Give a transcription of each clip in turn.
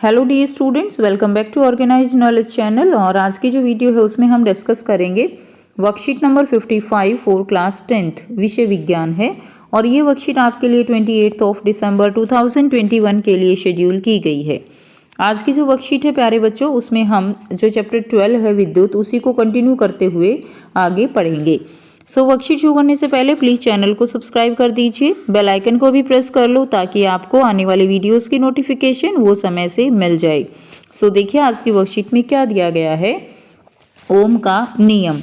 Hello dear students, welcome back to organise knowledge channel. और आज की जो वीडियो है उसमें हम डिस्कस करेंगे worksheet number 55 for class 10th विषय विज्ञान है। और ये वर्कशीट आपके लिए 28 दिसंबर 2021 के लिए शेड्यूल की गई है। आज की जो वर्कशीट है प्यारे बच्चों, उसमें हम जो चैप्टर 12 है विद्युत, उसी को कंटिन्यू करते हुए आगे पढ़ेंगे। वर्कशीट शुरू करने से पहले प्लीज चैनल को सब्सक्राइब कर दीजिए, बेल आइकन को भी प्रेस कर लो ताकि आपको आने वाले वीडियोस की नोटिफिकेशन वो समय से मिल जाए। देखिए आज की वर्कशीट में क्या दिया गया है, ओम का नियम।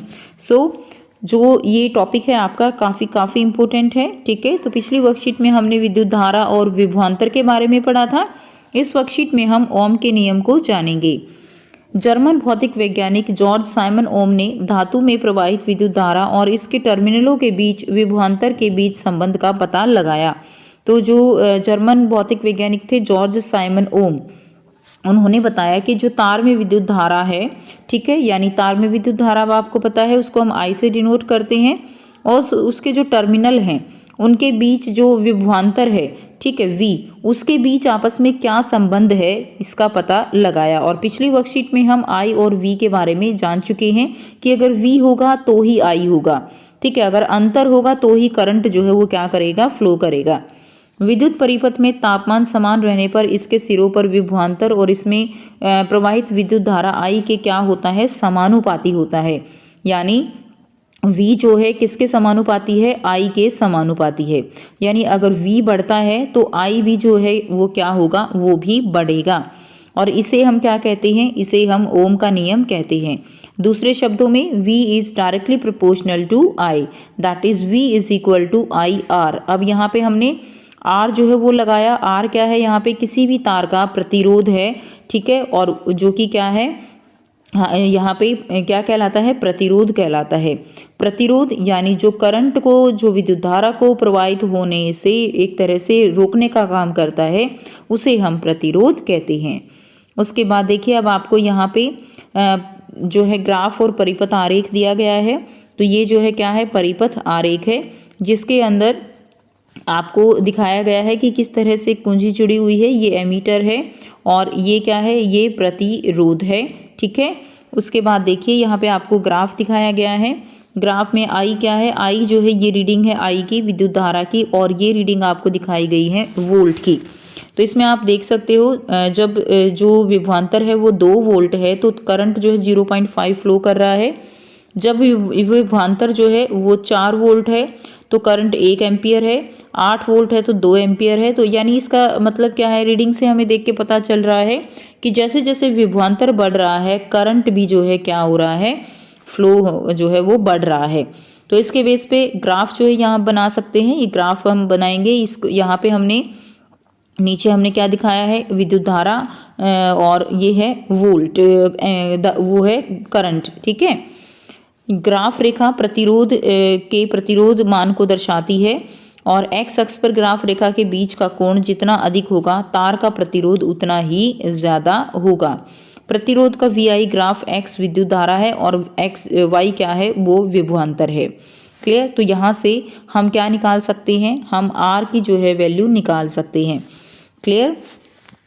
जो ये टॉपिक है आपका काफी इंपॉर्टेंट है, ठीक है। तो पिछली वर्कशीट में हमने विद्युत धारा और विभवांतर के बारे में पढ़ा था। इस वर्कशीट में हम ओम के नियम को जानेंगे। जर्मन भौतिक वैज्ञानिक जॉर्ज साइमन ओम ने धातु में प्रवाहित विद्युत धारा और इसके टर्मिनलों के बीच विभवांतर के बीच संबंध का पता लगाया। तो जो जर्मन भौतिक वैज्ञानिक थे जॉर्ज साइमन ओम, उन्होंने बताया कि जो तार में विद्युत धारा है, ठीक है, यानी तार में विद्युत धारा आपको पता है उसको हम आई से डिनोट करते हैं, और उसके जो टर्मिनल हैं उनके बीच जो विभवांतर है, ठीक है, V, उसके बीच आपस में क्या संबंध है इसका पता लगाया। और पिछली वर्कशीट में हम I और V के बारे में जान चुके हैं कि अगर V होगा तो ही I होगा, ठीक है, अगर अंतर होगा तो ही करंट जो है वो क्या करेगा, फ्लो करेगा। विद्युत परिपथ में तापमान समान रहने पर इसके सिरों पर विभवांतर और इसमें प्रवाहित विद्युत धारा I के क्या होता है, समानुपाती होता है। यानी V जो है किसके समानुपाती है, I के समानुपाती है। यानी अगर V बढ़ता है तो I भी जो है वो क्या होगा, वो भी बढ़ेगा। और इसे हम क्या कहते हैं, इसे हम ओम का नियम कहते हैं। दूसरे शब्दों में V is directly proportional to I, that is V is equal to IR। अब यहाँ पे हमने R जो है वो लगाया। R क्या है, यहाँ पे किसी भी तार का प्रतिरोध है, ठीक है, और जो कि क्या है, हाँ, यहाँ पे क्या कहलाता है, प्रतिरोध कहलाता है। प्रतिरोध यानी जो करंट को, जो विद्युत धारा को प्रवाहित होने से एक तरह से रोकने का काम करता है, उसे हम प्रतिरोध कहते हैं। उसके बाद देखिए अब आपको यहाँ पे जो है ग्राफ और परिपथ आरेख दिया गया है। तो ये जो है क्या है, परिपथ आरेख है, जिसके अंदर आपको दिखाया गया है कि किस तरह से कुंजी जुड़ी हुई है। ये एमीटर है और ये क्या है, ये प्रतिरोध है, ठीक है। उसके बाद देखिए यहाँ पे आपको ग्राफ दिखाया गया है। ग्राफ में आई क्या है, आई जो है ये रीडिंग है आई की, विद्युत धारा की, और ये रीडिंग आपको दिखाई गई है वोल्ट की। तो इसमें आप देख सकते हो जब जो विभवांतर है वो 2 वोल्ट है तो करंट जो है 0.5 फ्लो कर रहा है। जब विभवांतर जो है वो 4 वोल्ट है तो करंट 1 एम्पियर है, 8 वोल्ट है तो 2 एम्पियर है। तो यानी इसका मतलब क्या है, रीडिंग से हमें देख के पता चल रहा है कि जैसे जैसे विभवांतर बढ़ रहा है करंट भी जो है क्या हो रहा है, फ्लो जो है वो बढ़ रहा है। तो इसके बेस पे ग्राफ जो है यहाँ बना सकते हैं। ये ग्राफ हम बनाएंगे। इसको यहाँ पे हमने नीचे हमने क्या दिखाया है, विद्युत धारा, और ये है वोल्ट, वो है करंट, ठीक है। ग्राफ रेखा प्रतिरोध के प्रतिरोध मान को दर्शाती है, और एक्स अक्ष पर ग्राफ रेखा के बीच का कोण जितना अधिक होगा तार का प्रतिरोध उतना ही ज्यादा होगा। प्रतिरोध का VI ग्राफ एक्स विद्युत धारा है और एक्स वाई क्या है, वो विभवांतर है। क्लियर। तो यहाँ से हम क्या निकाल सकते हैं, हम R की जो है वैल्यू निकाल सकते हैं। क्लियर।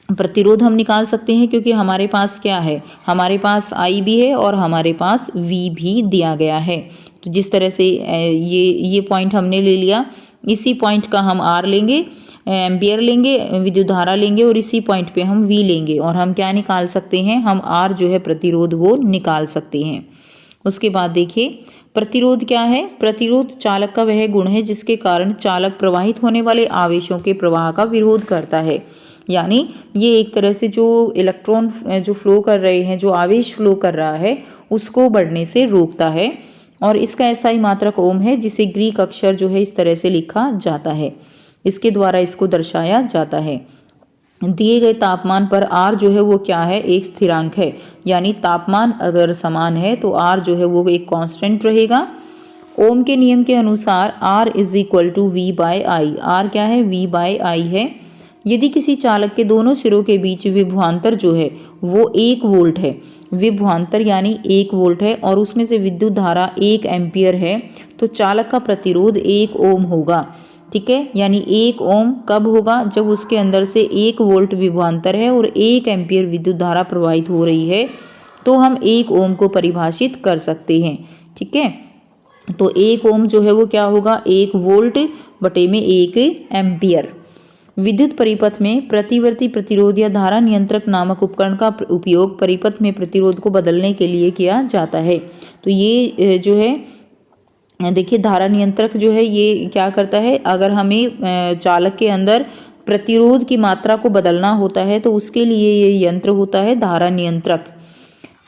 प्रतिरोध हम निकाल सकते हैं क्योंकि हमारे पास क्या है, हमारे पास I भी है और हमारे पास V भी दिया गया है। तो जिस तरह से ये पॉइंट हमने ले लिया, इसी पॉइंट का हम R लेंगे, एम्पियर लेंगे, विद्युत धारा लेंगे, और इसी पॉइंट पे हम V लेंगे, और हम क्या निकाल सकते हैं, हम R जो है प्रतिरोध वो निकाल सकते हैं। उसके बाद देखिए प्रतिरोध क्या है, प्रतिरोध चालक का वह गुण है जिसके कारण चालक प्रवाहित होने वाले आवेशों के प्रवाह का विरोध करता है। यानी ये एक तरह से जो इलेक्ट्रॉन जो फ्लो कर रहे हैं, जो आवेश फ्लो कर रहा है, उसको बढ़ने से रोकता है। और इसका SI मात्रक ओम है, जिसे ग्रीक अक्षर जो है इस तरह से लिखा जाता है, इसके द्वारा इसको दर्शाया जाता है। दिए गए तापमान पर R जो है वो क्या है, एक स्थिरांक है। यानी तापमान अगर समान है तो R जो है वो एक कांस्टेंट रहेगा। ओम के नियम के अनुसार R is equal to V/I। R क्या है, V/I है। यदि किसी चालक के दोनों सिरों के बीच विभवांतर जो है वो 1 वोल्ट है, विभवांतर यानी 1 वोल्ट है, और उसमें से विद्युत धारा 1 एम्पियर है, तो चालक का प्रतिरोध 1 ओम होगा। ठीक है, यानी 1 ओम कब होगा, जब उसके अंदर से 1 वोल्ट विभवांतर है और 1 एम्पियर विद्युत धारा प्रवाहित हो रही है, तो हम 1 ओम को परिभाषित कर सकते हैं। ठीक है, तो 1 ओम जो है वो क्या होगा, 1 वोल्ट बटे में 1 एम्पियर। विद्युत परिपथ में प्रतिवर्ती प्रतिरोध या धारा नियंत्रक नामक उपकरण का उपयोग परिपथ में प्रतिरोध को बदलने के लिए किया जाता है। तो ये जो है देखिए, धारा नियंत्रक जो है ये क्या करता है, अगर हमें चालक के अंदर प्रतिरोध की मात्रा को बदलना होता है तो उसके लिए ये यंत्र होता है धारा नियंत्रक।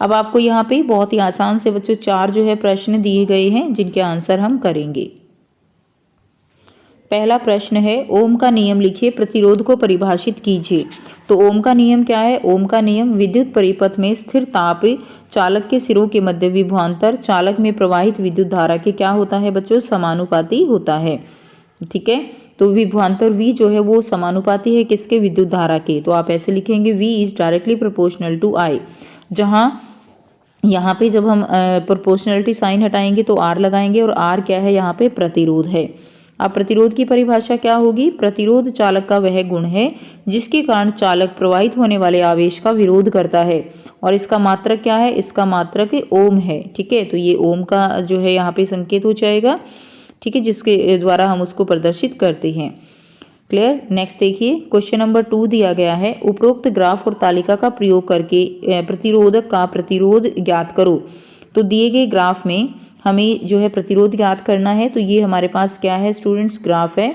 अब आपको यहाँ पे बहुत ही आसान से बच्चों 4 जो है प्रश्न दिए गए हैं जिनके आंसर हम करेंगे। पहला प्रश्न है, ओम का नियम लिखिए, प्रतिरोध को परिभाषित कीजिए। तो ओम का नियम क्या है? ओम का नियम विद्युत परिपथ में स्थिर ताप चालक के सिरों के मध्य विभवांतर चालक में प्रवाहित विद्युत धारा के क्या होता है बच्चों, समानुपाती होता है। ठीक है, तो विभवांतर V जो है वो समानुपाती है किसके, विद्युत धारा के। तो आप ऐसे लिखेंगे V is directly proportional to I, जहाँ यहाँ पे जब हम प्रोपोर्शनलिटी साइन हटाएंगे तो R लगाएंगे और R क्या है, यहाँ पे प्रतिरोध है। अब प्रतिरोध की परिभाषा क्या होगी, प्रतिरोध चालक का वह गुण है जिसके कारण चालक प्रवाहित होने वाले आवेश का विरोध करता है, और इसका मात्रक क्या है, इसका मात्रक ओम है। ठीक है, तो ये ओम का जो है यहाँ पे संकेत हो जाएगा। ठीक है, जिसके द्वारा हम उसको प्रदर्शित करते हैं। क्लियर। नेक्स्ट देखिए, क्वेश्चन नंबर 2 दिया गया है, उपरोक्त ग्राफ और तालिका का प्रयोग करके प्रतिरोधक का प्रतिरोध ज्ञात करो। तो दिए गए ग्राफ में हमें जो है प्रतिरोध ज्ञात करना है। तो ये हमारे पास क्या है स्टूडेंट्स, ग्राफ है।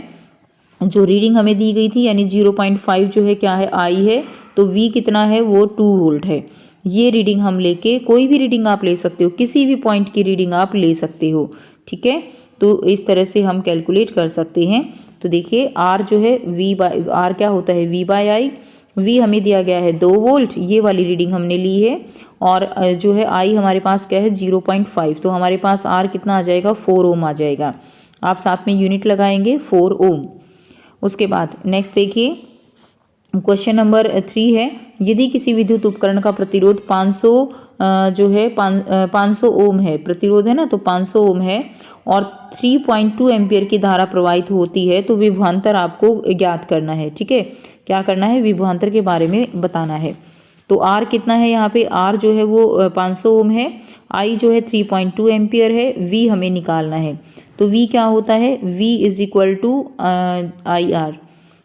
जो रीडिंग हमें दी गई थी यानी 0.5 जो है क्या है, आई है। तो V कितना है, वो 2 वोल्ट है। ये रीडिंग हम लेके, कोई भी रीडिंग आप ले सकते हो, किसी भी पॉइंट की रीडिंग आप ले सकते हो। ठीक है, तो इस तरह से हम कैलकुलेट कर सकते हैं। तो देखिए R जो है R क्या होता है, V/I। V हमें दिया गया है 2 वोल्ट, ये वाली रीडिंग हमने ली है। और जो है I हमारे पास क्या है 0.5, तो हमारे पास R कितना आ जाएगा, 4 ओम आ जाएगा। आप साथ में यूनिट लगाएंगे 4 ओम। उसके बाद नेक्स्ट देखिए, क्वेश्चन नंबर 3 है, यदि किसी विद्युत उपकरण का प्रतिरोध 500 जो है 500 ओम है, प्रतिरोध है ना, तो 500 ओम है और 3.2 एम्पियर की धारा प्रवाहित होती है, तो विभवांतर आपको ज्ञात करना है। ठीक है, क्या करना है, विभवांतर के बारे में बताना है। तो R कितना है, यहाँ पे R जो है वो 500 ओम है, I जो है 3.2 एम्पियर है, V हमें निकालना है। तो V क्या होता है, V is equal to IR।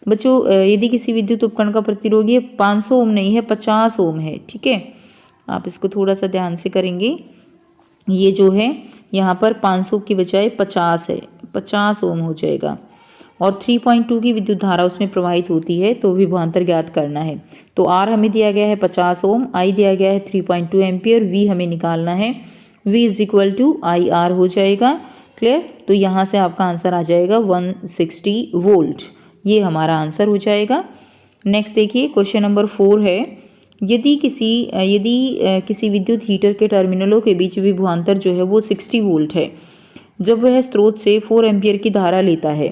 बच्चों यदि किसी विद्युत उपकरण का प्रतिरोध ये 500 ओम नहीं है, 50 ओम है। ठीक है, आप इसको थोड़ा सा ध्यान से करेंगे। ये जो है यहाँ पर 500 की बजाय 50 है, 50 ओम हो जाएगा और 3.2 की विद्युत धारा उसमें प्रवाहित होती है, तो विभवांतर ज्ञात करना है। तो R हमें दिया गया है 50 ओम, I दिया गया है 3.2 एम्पियर, V हमें निकालना है। V is equal to IR हो जाएगा। क्लियर, तो यहाँ से आपका आंसर आ जाएगा 160 वोल्ट। ये हमारा आंसर हो जाएगा। नेक्स्ट देखिए, क्वेश्चन नंबर 4 है, यदि किसी विद्युत हीटर के टर्मिनलों के बीच विभवांतर जो है वो 60 वोल्ट है, जब वह स्रोत से 4 एम्पियर की धारा लेता है।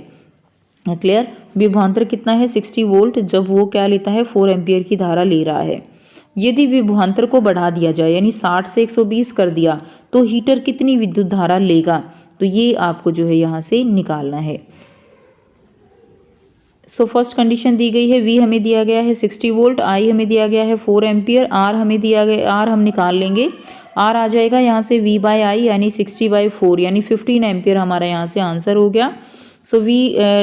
क्लियर, विभवांतर कितना है 60 वोल्ट, जब वो क्या लेता है 4 एम्पियर की धारा ले रहा है। यदि विभवांतर को बढ़ा दिया जाए यानी 60 से 120 कर दिया, तो हीटर कितनी विद्युत धारा लेगा, तो ये आपको जो है यहाँ से निकालना है। सो फर्स्ट कंडीशन दी गई है, V हमें दिया गया है 60 वोल्ट, I हमें दिया गया है 4 एम्पियर, R हमें दिया गया, R हम निकाल लेंगे। R आ जाएगा यहाँ से V/I यानी 60/4 यानी 15 एम्पियर हमारा यहाँ से आंसर हो गया। सो V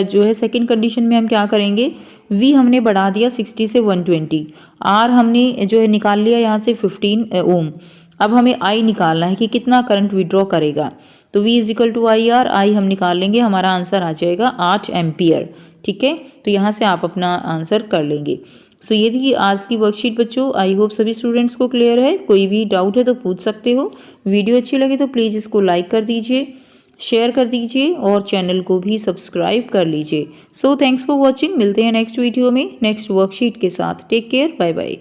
जो है सेकंड कंडीशन में हम क्या करेंगे, V हमने बढ़ा दिया 60 से 120, R हमने जो है निकाल लिया यहाँ से 15 ओम। अब हमें I निकालना है कि कितना करंट विड्रॉ करेगा। तो V is equal to IR, I हम निकाल लेंगे, हमारा आंसर आ जाएगा 8 एम्पियर। ठीक है, तो यहाँ से आप अपना आंसर कर लेंगे। सो ये थी आज की वर्कशीट बच्चों। आई होप सभी स्टूडेंट्स को क्लियर है। कोई भी डाउट है तो पूछ सकते हो। वीडियो अच्छी लगे तो प्लीज़ इसको लाइक कर दीजिए, शेयर कर दीजिए और चैनल को भी सब्सक्राइब कर लीजिए। So thanks for watching. मिलते हैं नेक्स्ट वीडियो में नेक्स्ट वर्कशीट के साथ। Take care, bye bye.